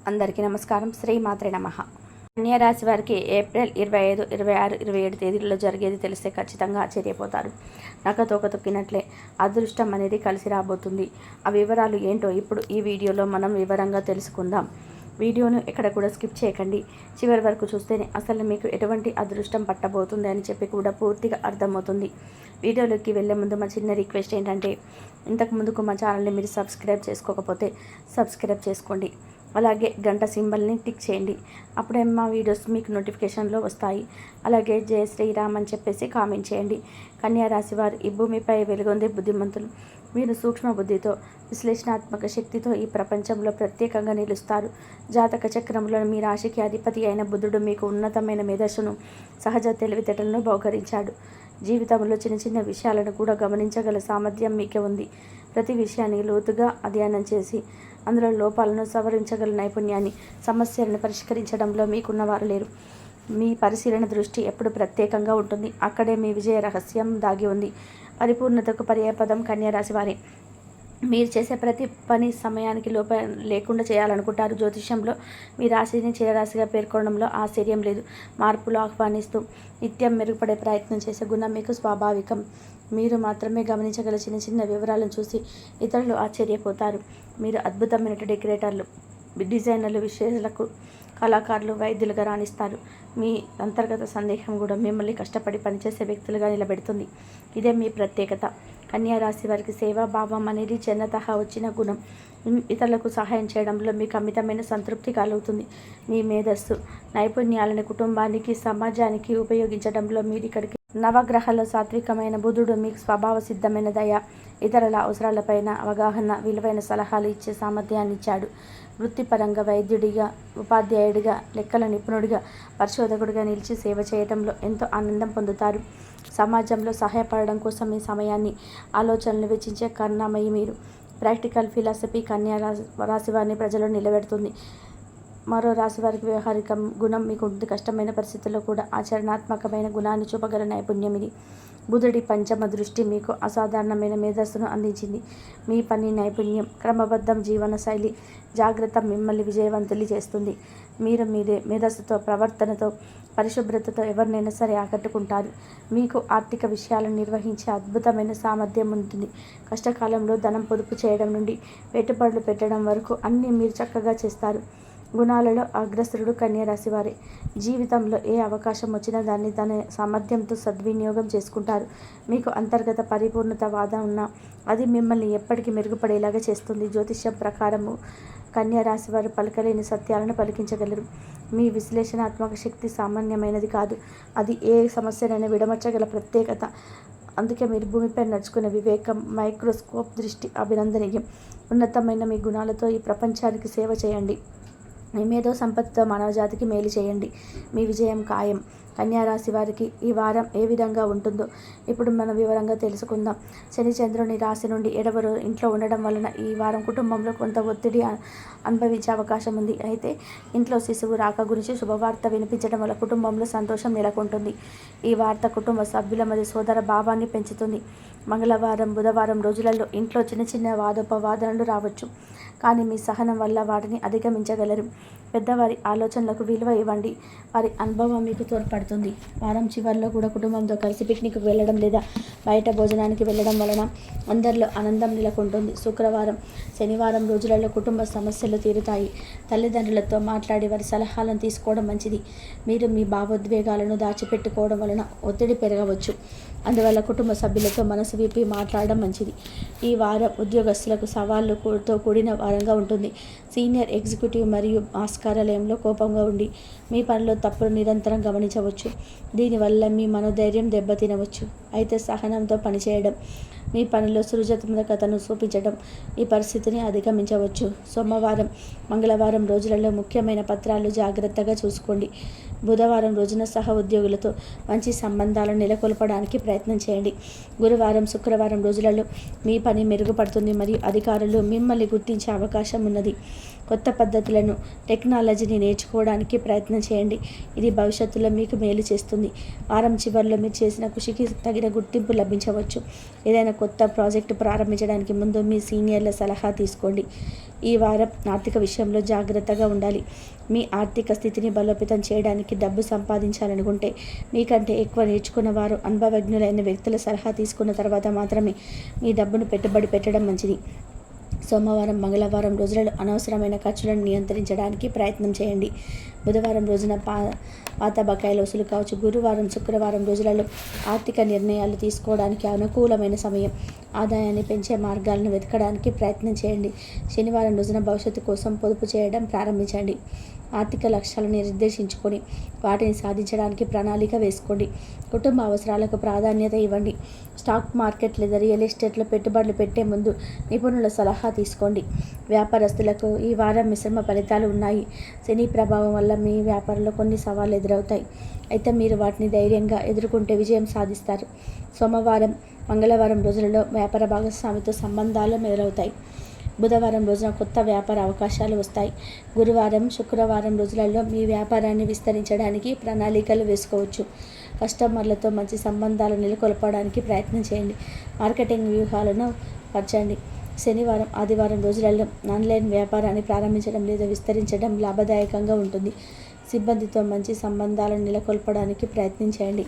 అందరికీ నమస్కారం. శ్రీమాత్రే నమః. కన్యా రాశి వారికి ఏప్రిల్ 25, 26, 27 తేదీలలో జరిగేది తెలిస్తే ఖచ్చితంగా ఆశ్చర్యపోతారు. నక్కతోక తొక్కినట్లే అదృష్టం అనేది కలిసి రాబోతుంది. ఆ వివరాలు ఏంటో ఇప్పుడు ఈ వీడియోలో మనం వివరంగా తెలుసుకుందాం. వీడియోను ఎక్కడ కూడా స్కిప్ చేయకండి. చివరి వరకు చూస్తేనే అసలు మీకు ఎటువంటి అదృష్టం పట్టబోతుంది అని చెప్పి కూడా పూర్తిగా అర్థమవుతుంది. వీడియోలోకి వెళ్ళే ముందు మా చిన్న రిక్వెస్ట్ ఏంటంటే, ఇంతకు ముందుకు మా ఛానల్ని మీరు సబ్స్క్రైబ్ చేసుకోకపోతే సబ్స్క్రైబ్ చేసుకోండి. అలాగే గంట సింబల్ని టిక్ చేయండి. అప్పుడే మా వీడియోస్ మీకు నోటిఫికేషన్లో వస్తాయి. అలాగే జయ శ్రీరామ్ అని చెప్పేసి కామెంట్ చేయండి. కన్యా రాశి వారు ఈ భూమిపై వెలుగొందే బుద్ధిమంతులు. మీరు సూక్ష్మ బుద్ధితో, విశ్లేషణాత్మక శక్తితో ఈ ప్రపంచంలో ప్రత్యేకంగా నిలుస్తారు. జాతక చక్రంలో మీ రాశికి అధిపతి అయిన బుధుడు మీకు ఉన్నతమైన మేధస్సును, సహజ తెలివితేటలను బహుకరించాడు. జీవితంలో చిన్న చిన్న విషయాలను కూడా గమనించగల సామర్థ్యం మీకే ఉంది. ప్రతి విషయాన్ని లోతుగా అధ్యయనం చేసి అందులో లోపాలను సవరించగల నైపుణ్యాన్ని, సమస్యలను పరిష్కరించడంలో మీకున్నవారు లేరు. మీ పరిశీలన దృష్టి ఎప్పుడు ప్రత్యేకంగా ఉంటుంది. అక్కడే మీ విజయ రహస్యం దాగి ఉంది. పరిపూర్ణతకు పర్యాయపదం కన్యా రాశి వారే. మీరు చేసే ప్రతి పని సమయానికి లోపం లేకుండా చేయాలనుకుంటారు. జ్యోతిష్యంలో మీ రాశిని చిరరాశిగా పేర్కొనడంలో ఆశ్చర్యం లేదు. మార్పులు ఆహ్వానిస్తూ నిత్యం మెరుగుపడే ప్రయత్నం చేసే గుణం మీకు స్వాభావికం. మీరు మాత్రమే గమనించగల చిన్న చిన్న వివరాలను చూసి ఇతరులు ఆశ్చర్యపోతారు. మీరు అద్భుతమైన డెకరేటర్లు, డిజైనర్లు, విశ్లేషకులు, కళాకారులు, వైద్యులుగా రాణిస్తారు. మీ అంతర్గత సందేహం కూడా మిమ్మల్ని కష్టపడి పనిచేసే వ్యక్తులుగా నిలబెడుతుంది. ఇదే మీ ప్రత్యేకత. కన్యా రాశి వారికి సేవాభావం అనేది జన్మతః వచ్చిన గుణం. ఇతరులకు సహాయం చేయడంలో మీకు అమితమైన సంతృప్తి కలుగుతుంది. మీ మేధస్సు, నైపుణ్యాలను కుటుంబానికి, సమాజానికి ఉపయోగించడంలో మీరు ఇక్కడికి నవగ్రహాల సాత్వికమైన బుధుడు మీకు స్వభావ సిద్ధమైన దయ, ఇతరుల అవసరాలపైన అవగాహన, విలువైన సలహాలు ఇచ్చే సామర్థ్యాన్ని ఇచ్చాడు. వృత్తిపరంగా వైద్యుడిగా, ఉపాధ్యాయుడిగా, లెక్కల నిపుణుడిగా, పరిశోధకుడిగా నిలిచి సేవ చేయడంలో ఎంతో ఆనందం పొందుతారు. సమాజంలో సహాయపడడం కోసం మీ సమయాన్ని, ఆలోచనలు వెచ్చించే కరుణామయి మీరు. ప్రాక్టికల్ ఫిలాసఫీ కన్యా రాశి వారిని ప్రజల్లో నిలబెడుతుంది. మరో రాశి వారికి వ్యవహారిక గుణం మీకు ఉంది. కష్టమైన పరిస్థితుల్లో కూడా ఆచరణాత్మకమైన గుణాన్ని చూపగల నైపుణ్యం ఇది. బుధుడి పంచమ దృష్టి మీకు అసాధారణమైన మేధస్సును అందించింది. మీ పని నైపుణ్యం, క్రమబద్ధం జీవన శైలి, జాగ్రత్త మిమ్మల్ని విజయవంతులు చేస్తుంది. మీరు మీదే మేధస్సుతో, ప్రవర్తనతో, పరిశుభ్రతతో ఎవరినైనా సరే ఆకట్టుకుంటారు. మీకు ఆర్థిక విషయాలను నిర్వహించే అద్భుతమైన సామర్థ్యం ఉంటుంది. కష్టకాలంలో ధనం పొదుపు చేయడం నుండి పెట్టుబడులు పెట్టడం వరకు అన్నీ మీరు చక్కగా చేస్తారు. గుణాలలో అగ్రసరుడు కన్యా రాశి వారే. జీవితంలో ఏ అవకాశం వచ్చినా దాన్ని తన సామర్థ్యంతో సద్వినియోగం చేసుకుంటారు. మీకు అంతర్గత పరిపూర్ణత వాదన ఉన్నా అది మిమ్మల్ని ఎప్పటికీ మెరుగుపడేలాగా చేస్తుంది. జ్యోతిష్యం ప్రకారము కన్యా రాశి వారు పలకలేని సత్యాలను పలికించగలరు. మీ విశ్లేషణాత్మక శక్తి సామాన్యమైనది కాదు. అది ఏ సమస్యనైనా విడమర్చగల ప్రత్యేకత. అందుకే మీరు భూమిపై నడుచుకునే వివేకం, మైక్రోస్కోప్ దృష్టి అభినందనీయం. ఉన్నతమైన మీ గుణాలతో ఈ ప్రపంచానికి సేవ చేయండి. మీ మేధో సంపత్తితో మానవజాతికి మేలు చేయండి. మీ విజయం ఖాయం. కన్యా రాశి వారికి ఈ వారం ఏ విధంగా ఉంటుందో ఇప్పుడు మనం వివరంగా తెలుసుకుందాం. శని చంద్రుని రాశి నుండి 7వ ఇంట్లో ఉండడం వలన ఈ వారం కుటుంబంలో కొంత ఒత్తిడి అనుభవించే అవకాశం ఉంది. అయితే ఇంట్లో శిశువు రాక గురించి శుభవార్త వినిపించడం వల్ల కుటుంబంలో సంతోషం నెలకొంటుంది. ఈ వార్త కుటుంబ సభ్యుల మధ్య సోదర భావాన్ని పెంచుతుంది. మంగళవారం, బుధవారం రోజులలో ఇంట్లో చిన్న చిన్న వాదోపవాదనలు రావచ్చు. కానీ మీ సహనం వల్ల వాటిని అధిగమించగలరు. పెద్దవారి ఆలోచనలకు విలువ ఇవ్వండి. వారి అనుభవం మీకు తోడ్పడుతుంది. వారం చివరిలో కూడా కుటుంబంతో కలిసి పిక్నిక్కి వెళ్ళడం లేదా బయట భోజనానికి వెళ్ళడం వలన అందరిలో ఆనందం నెలకొంటుంది. శుక్రవారం, శనివారం రోజులలో కుటుంబ సమస్యలు తీరుతాయి. తల్లిదండ్రులతో మాట్లాడి వారి సలహాలను తీసుకోవడం మంచిది. మీరు మీ భావోద్వేగాలను దాచిపెట్టుకోవడం వలన ఒత్తిడి పెరగవచ్చు. అందువల్ల కుటుంబ సభ్యులతో మనసు విప్పి మాట్లాడడం మంచిది. ఈ వారం ఉద్యోగస్తులకు సవాళ్ళతో కూడిన వారంగా ఉంటుంది. సీనియర్ ఎగ్జిక్యూటివ్ మరియు మాస్ కార్యాలయంలో కోపంగా ఉండి మీ పనిలో తప్పులు నిరంతరం గమనించవచ్చు. దీనివల్ల మీ మనోధైర్యం దెబ్బతినవచ్చు. అయితే సహనంతో పనిచేయడం, మీ పనిలో సృజనాత్మకతను చూపించడం ఈ పరిస్థితిని అధిగమించవచ్చు. సోమవారం, మంగళవారం రోజులలో ముఖ్యమైన పత్రాలు జాగ్రత్తగా చూసుకోండి. బుధవారం రోజున సహ ఉద్యోగులతో మంచి సంబంధాలను నెలకొల్పడానికి ప్రయత్నం చేయండి. గురువారం, శుక్రవారం రోజులలో మీ పని మెరుగుపడుతుంది మరియు అధికారులు మిమ్మల్ని గుర్తించే అవకాశం ఉన్నది. కొత్త పద్ధతులను, టెక్నాలజీని నేర్చుకోవడానికి ప్రయత్నం చేయండి. ఇది భవిష్యత్తులో మీకు మేలు చేస్తుంది. వారం చివరిలో మీరు చేసిన కృషికి తగిన గుర్తింపు లభించవచ్చు. ఏదైనా కొత్త ప్రాజెక్టు ప్రారంభించడానికి ముందు మీ సీనియర్ల సలహా తీసుకోండి. ఈ వారం ఆర్థిక విషయంలో జాగ్రత్తగా ఉండాలి. మీ ఆర్థిక స్థితిని బలోపేతం చేయడానికి డబ్బు సంపాదించాలనుకుంటే మీకంటే ఎక్కువ నేర్చుకున్న వారు, అనుభవజ్ఞులైన వ్యక్తుల సలహా తీసుకున్న తర్వాత మాత్రమే మీ డబ్బును పెట్టుబడి పెట్టడం మంచిది. సోమవారం, మంగళవారం రోజులలో అనవసరమైన ఖర్చులను నియంత్రించడానికి ప్రయత్నం చేయండి. బుధవారం రోజున పాత బకాయిల వసూలు కావచ్చు. గురువారం, శుక్రవారం రోజులలో ఆర్థిక నిర్ణయాలు తీసుకోవడానికి అనుకూలమైన సమయం. ఆదాయాన్ని పెంచే మార్గాలను వెతకడానికి ప్రయత్నం చేయండి. శనివారం రోజున భవిష్యత్తు కోసం పొదుపు చేయడం ప్రారంభించండి. ఆర్థిక లక్ష్యాలను నిర్దేశించుకొని వాటిని సాధించడానికి ప్రణాళిక వేసుకోండి. కుటుంబ అవసరాలకు ప్రాధాన్యత ఇవ్వండి. స్టాక్ మార్కెట్ లేదా రియల్ ఎస్టేట్లో పెట్టుబడులు పెట్టే ముందు నిపుణుల సలహా తీసుకోండి. వ్యాపారస్తులకు ఈ వారం మిశ్రమ ఫలితాలు ఉన్నాయి. శని ప్రభావం వల్ల మీ వ్యాపారంలో కొన్ని సవాళ్లు ఎదురవుతాయి. అయితే మీరు వాటిని ధైర్యంగా ఎదుర్కొంటే విజయం సాధిస్తారు. సోమవారం, మంగళవారం రోజులలో వ్యాపార భాగస్వామితో సంబంధాలు మెరుగవుతాయి. బుధవారం రోజున కొత్త వ్యాపార అవకాశాలు వస్తాయి. గురువారం, శుక్రవారం రోజులలో మీ వ్యాపారాన్ని విస్తరించడానికి ప్రణాళికలు వేసుకోవచ్చు. కస్టమర్లతో మంచి సంబంధాలు నెలకొల్పడానికి ప్రయత్నం చేయండి. మార్కెటింగ్ వ్యూహాలను పరచండి. శనివారం, ఆదివారం రోజులలో ఆన్లైన్ వ్యాపారాన్ని ప్రారంభించడం లేదా విస్తరించడం లాభదాయకంగా ఉంటుంది. సిబ్బందితో మంచి సంబంధాలను నెలకొల్పడానికి ప్రయత్నించండి.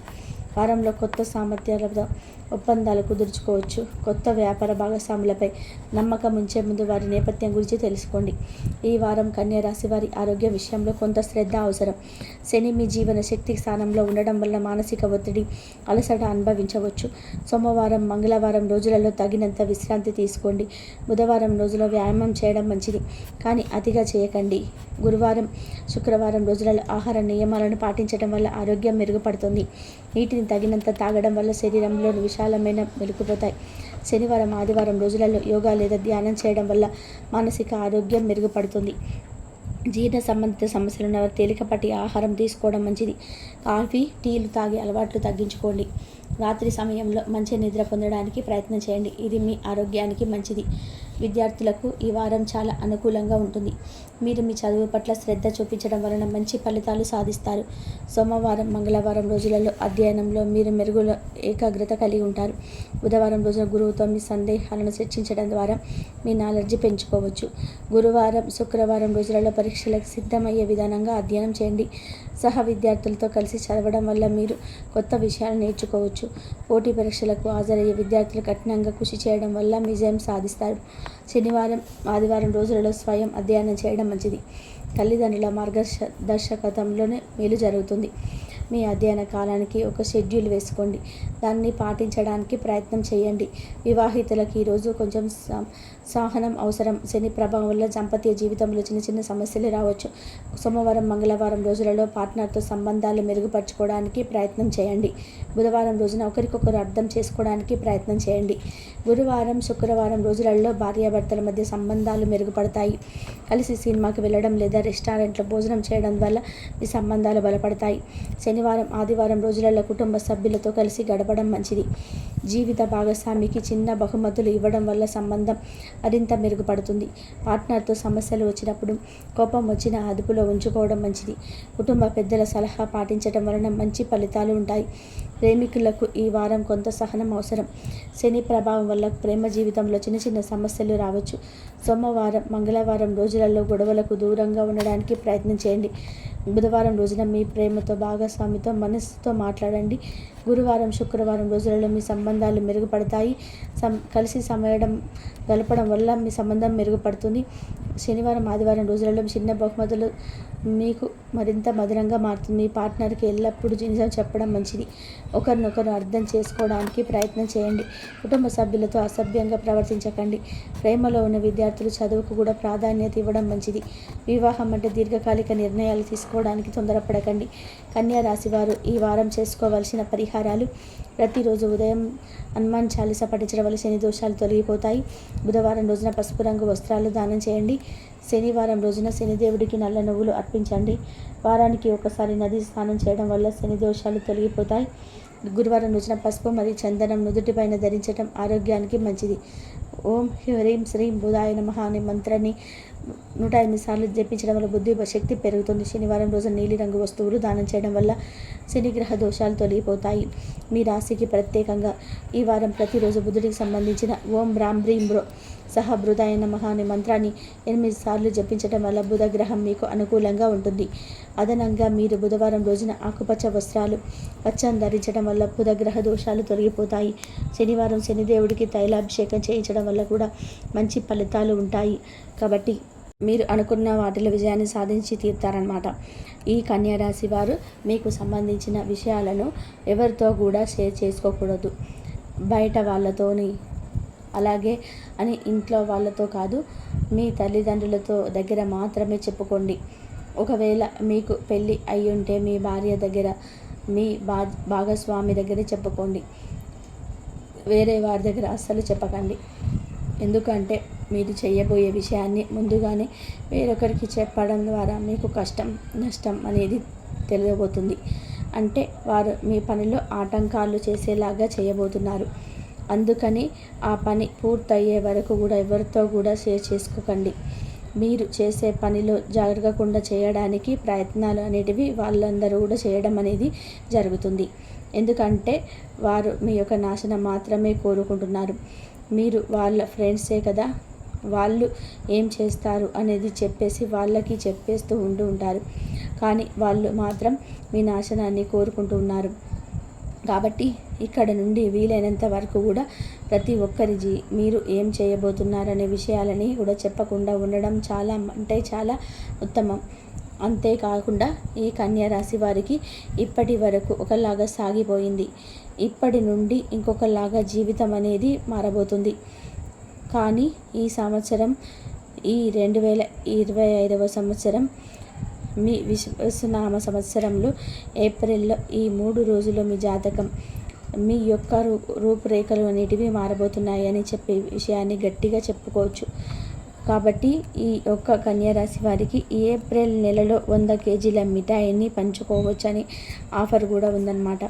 వారంలో కొత్త సామర్థ్యాలతో ఒప్పందాలు కుదుర్చుకోవచ్చు. కొత్త వ్యాపార భాగస్వాములపై నమ్మకం ఉంచే ముందు వారి నేపథ్యం గురించి తెలుసుకోండి. ఈ వారం కన్యా రాశి వారి ఆరోగ్య విషయంలో కొంత శ్రద్ధ అవసరం. శని మీ జీవన శక్తి స్థానంలో ఉండడం వల్ల మానసిక ఒత్తిడి, అలసట అనుభవించవచ్చు. సోమవారం, మంగళవారం రోజులలో తగినంత విశ్రాంతి తీసుకోండి. బుధవారం రోజులో వ్యాయామం చేయడం మంచిది, కానీ అతిగా చేయకండి. గురువారం, శుక్రవారం రోజులలో ఆహార నియమాలను పాటించడం వల్ల ఆరోగ్యం మెరుగుపడుతుంది. నీటిని తగినంత తాగడం వల్ల శరీరంలో విశాలమైన మెరుగుపోతాయి. శనివారం, ఆదివారం రోజులలో యోగా లేదా ధ్యానం చేయడం వల్ల మానసిక ఆరోగ్యం మెరుగుపడుతుంది. జీర్ణ సంబంధిత సమస్యలు ఉన్నవారు తేలికపాటి ఆహారం తీసుకోవడం మంచిది. కాఫీ, టీలు తాగే అలవాట్లు తగ్గించుకోండి. రాత్రి సమయంలో మంచి నిద్ర పొందడానికి ప్రయత్నం చేయండి. ఇది మీ ఆరోగ్యానికి మంచిది. విద్యార్థులకు ఈ వారం చాలా అనుకూలంగా ఉంటుంది. మీరు మీ చదువు పట్ల శ్రద్ధ చూపించడం వలన మంచి ఫలితాలు సాధిస్తారు. సోమవారం, మంగళవారం రోజులలో అధ్యయనంలో మీరు మెరుగుల ఏకాగ్రత కలిగి ఉంటారు. బుధవారం రోజున గురువుతో మీ సందేహాలను చర్చించడం ద్వారా మీ నాలెడ్జి పెంచుకోవచ్చు. గురువారం, శుక్రవారం రోజులలో పరీక్షలకు సిద్ధమయ్యే విధానంగా అధ్యయనం చేయండి. సహ విద్యార్థులతో కలిసి చదవడం వల్ల మీరు కొత్త విషయాలు నేర్చుకోవచ్చు. పోటీ పరీక్షలకు హాజరయ్యే విద్యార్థులు కఠినంగా కృషి చేయడం వల్ల విజయం సాధిస్తారు. శనివారం, ఆదివారం రోజులలో స్వయం అధ్యయనం చేయడం మంచిది. తల్లిదండ్రుల మార్గదర్శకత్వంలోనే మేలు జరుగుతుంది. మీ అధ్యయన కాలానికి ఒక షెడ్యూల్ వేసుకోండి. దాన్ని పాటించడానికి ప్రయత్నం చేయండి. వివాహితులకు ఈరోజు కొంచెం సహనం అవసరం. శని ప్రభావం వల్ల దాంపత్య జీవితంలో చిన్న చిన్న సమస్యలు రావచ్చు. సోమవారం, మంగళవారం రోజులలో పార్ట్నర్తో సంబంధాలు మెరుగుపరచుకోవడానికి ప్రయత్నం చేయండి. బుధవారం రోజున ఒకరికొకరు అర్థం చేసుకోవడానికి ప్రయత్నం చేయండి. గురువారం, శుక్రవారం రోజులలో భార్యాభర్తల మధ్య సంబంధాలు మెరుగుపడతాయి. కలిసి సినిమాకి వెళ్ళడం లేదా రెస్టారెంట్లో భోజనం చేయడం వల్ల మీ సంబంధాలు బలపడతాయి. శనివారం, ఆదివారం రోజులలో కుటుంబ సభ్యులతో కలిసి గడపడం మంచిది. జీవిత భాగస్వామికి చిన్న బహుమతులు ఇవ్వడం వల్ల సంబంధం మరింత మెరుగుపడుతుంది. పార్ట్నర్తో సమస్యలు వచ్చినప్పుడు కోపం వచ్చిన అదుపులో ఉంచుకోవడం మంచిది. కుటుంబ పెద్దల సలహా పాటించడం వలన మంచి ఫలితాలు ఉంటాయి. ప్రేమికులకు ఈ వారం కొంత సహనం అవసరం. శని ప్రభావం వల్ల ప్రేమ జీవితంలో చిన్న చిన్న సమస్యలు రావచ్చు. సోమవారం, మంగళవారం రోజులలో గొడవలకు దూరంగా ఉండడానికి ప్రయత్నం చేయండి. బుధవారం రోజున మీ ప్రేమతో భాగస్వామితో మనసుతో మాట్లాడండి. గురువారం, శుక్రవారం రోజులలో మీ సంబంధాలు మెరుగుపడతాయి. కలిసి సమయం గడపడం వల్ల మీ సంబంధం మెరుగుపడుతుంది. శనివారం, ఆదివారం రోజులలో చిన్న బహుమతులు మీకు మరింత మధురంగా మారుతుంది. మీ పార్ట్నర్కి ఎల్లప్పుడూ నిజం చెప్పడం మంచిది. ఒకరినొకరు అర్థం చేసుకోవడానికి ప్రయత్నం చేయండి. కుటుంబ సభ్యులతో అసభ్యంగా ప్రవర్తించకండి. ప్రేమలో ఉన్న విద్యార్థులు చదువుకు కూడా ప్రాధాన్యత ఇవ్వడం మంచిది. వివాహం అంటే దీర్ఘకాలిక నిర్ణయాలు తీసుకోవడానికి తొందరపడకండి. కన్యా రాశివారు ఈ వారం చేసుకోవలసిన పరిహారాలు: ప్రతిరోజు ఉదయం హనుమాన్ చాలీసా పఠించడం వల్ల శని దోషాలు తొలగిపోతాయి. బుధవారం రోజున పసుపు రంగు వస్త్రాలు దానం చేయండి. శనివారం రోజున శనిదేవుడికి నల్ల నువ్వులు అర్పించండి. వారానికి ఒకసారి నది స్నానం చేయడం వల్ల శని దోషాలు తొలగిపోతాయి. గురువారం రోజున పసుపు మరియు చందనం నుదుటిపైన ధరించడం ఆరోగ్యానికి మంచిది. ఓం హ్రీం శ్రీం బుధాయ నమః అనే మంత్రాన్ని 108 సార్లు జపించడం వల్ల బుద్ధి శక్తి పెరుగుతుంది. శనివారం రోజు నీలిరంగు వస్తువులు దానం చేయడం వల్ల శనిగ్రహ దోషాలు తొలగిపోతాయి. మీ రాశికి ప్రత్యేకంగా ఈ వారం ప్రతిరోజు బుధుడికి సంబంధించిన ఓం బ్రాం బ్రీం బ్రో సహ బృదాయ నమః అనే మంత్రాన్ని 8 సార్లు జపించడం వల్ల బుధ గ్రహం మీకు అనుకూలంగా ఉంటుంది. అదనంగా మీరు బుధవారం రోజున ఆకుపచ్చ వస్త్రాలు పచ్చని ధరించడం వల్ల బుధ గ్రహ దోషాలు తొలగిపోతాయి. శనివారం శనిదేవుడికి తైలాభిషేకం చేయించడం వల్ల కూడా మంచి ఫలితాలు ఉంటాయి. కాబట్టి మీరు అనుకున్న వాటిలో విజయాన్ని సాధించి తీరుతారనమాట. ఈ కన్యా రాశి వారు మీకు సంబంధించిన విషయాలను ఎవరితో కూడా షేర్ చేసుకోకూడదు. బయట వాళ్ళతోని అలాగే అని ఇంట్లో వాళ్ళతో కాదు, మీ తల్లిదండ్రులతో దగ్గర మాత్రమే చెప్పుకోండి. ఒకవేళ మీకు పెళ్ళి అయ్యుంటే మీ భార్య దగ్గర, మీ భాగస్వామి దగ్గర చెప్పుకోండి. వేరే వారి దగ్గర అస్సలు చెప్పకండి. ఎందుకంటే మీరు చేయబోయే విషయాన్ని ముందుగానే వేరొకరికి చెప్పడం ద్వారా మీకు కష్టం నష్టం అనేది తెలియబోతుంది. అంటే వారు మీ పనిలో ఆటంకాలు చేసేలాగా చేయబోతున్నారు. అందుకని ఆ పని పూర్తయ్యే వరకు కూడా ఎవరితో కూడా షేర్ చేసుకోకండి. మీరు చేసే పనిలో జరగకుండా చేయడానికి ప్రయత్నాలు అనేటివి వాళ్ళందరూ కూడా చేయడం అనేది జరుగుతుంది. ఎందుకంటే వారు మీ యొక్క నాశనం మాత్రమే కోరుకుంటున్నారు. మీరు వాళ్ళ ఫ్రెండ్సే కదా, వాళ్ళు ఏం చేస్తారు అనేది చెప్పేసి వాళ్ళకి చెప్పేస్తూ ఉంటారు. కానీ వాళ్ళు మాత్రం మీ నాశనాన్ని కోరుకుంటూ ఉన్నారు. కాబట్టి ఇక్కడ నుండి వీలైనంత వరకు కూడా ప్రతి ఒక్కరి మీరు ఏం చేయబోతున్నారనే విషయాలని కూడా చెప్పకుండా ఉండడం చాలా అంటే చాలా ఉత్తమం. అంతేకాకుండా ఈ కన్యా రాశి వారికి ఇప్పటి వరకు ఒకలాగా సాగిపోయింది. ఇప్పటి నుండి ఇంకొకలాగా జీవితం అనేది మారబోతుంది. కానీ ఈ సంవత్సరం, ఈ 2025వ సంవత్సరం మీ విశ్వనామ సంవత్సరంలో ఏప్రిల్లో ఈ 3 రోజుల్లో మీ జాతకం, మీ యొక్క రూపురేఖలు అనేటివి మారబోతున్నాయి అని చెప్పే విషయాన్ని గట్టిగా చెప్పుకోవచ్చు. కాబట్టి ఈ యొక్క కన్యా రాశి వారికి ఈ ఏప్రిల్ నెలలో 100 కేజీల మిఠాయిని పంచుకోవచ్చని ఆఫర్ కూడా ఉందన్నమాట.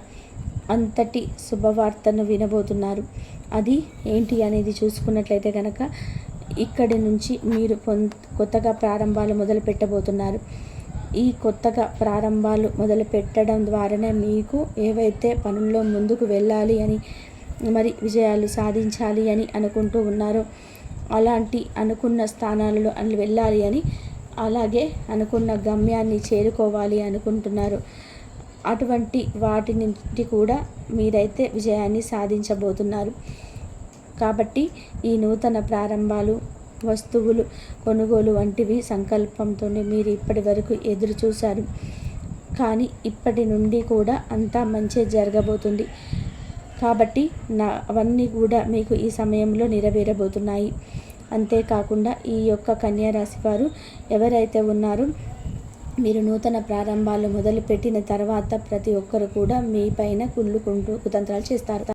అంతటి శుభవార్తను వినబోతున్నారు. అది ఏంటి అనేది చూసుకున్నట్లయితే కనుక ఇక్కడి నుంచి మీరు కొత్తగా ప్రారంభాలు మొదలు పెట్టబోతున్నారు. ఈ కొత్తగా ప్రారంభాలు మొదలు పెట్టడం ద్వారానే మీకు ఏవైతే పనుల్లో ముందుకు వెళ్ళాలి అని, మరి విజయాలు సాధించాలి అని అనుకుంటూ ఉన్నారో, అలాంటి అనుకున్న స్థానాలలో వెళ్ళాలి అని, అలాగే అనుకున్న గమ్యాన్ని చేరుకోవాలి అనుకుంటున్నారు. అటువంటి వాటి నుండి కూడా మీరైతే విజయాన్ని సాధించబోతున్నారు. కాబట్టి ఈ నూతన ప్రారంభాలు, వస్తువులు కొనుగోలు వంటివి సంకల్పంతో మీరు ఇప్పటి వరకు ఎదురు చూశారు. కానీ ఇప్పటి నుండి కూడా అంతా మంచి జరగబోతుంది. కాబట్టి అవన్నీ కూడా మీకు ఈ సమయంలో నెరవేరబోతున్నాయి. అంతేకాకుండా ఈ యొక్క కన్యా రాశి వారు ఎవరైతే ఉన్నారో, మీరు నూతన ప్రారంభాలు మొదలుపెట్టిన తర్వాత ప్రతి ఒక్కరు కూడా మీ పైన కుళ్ళుకుంటూ కుతంత్రాలు చేస్తారు.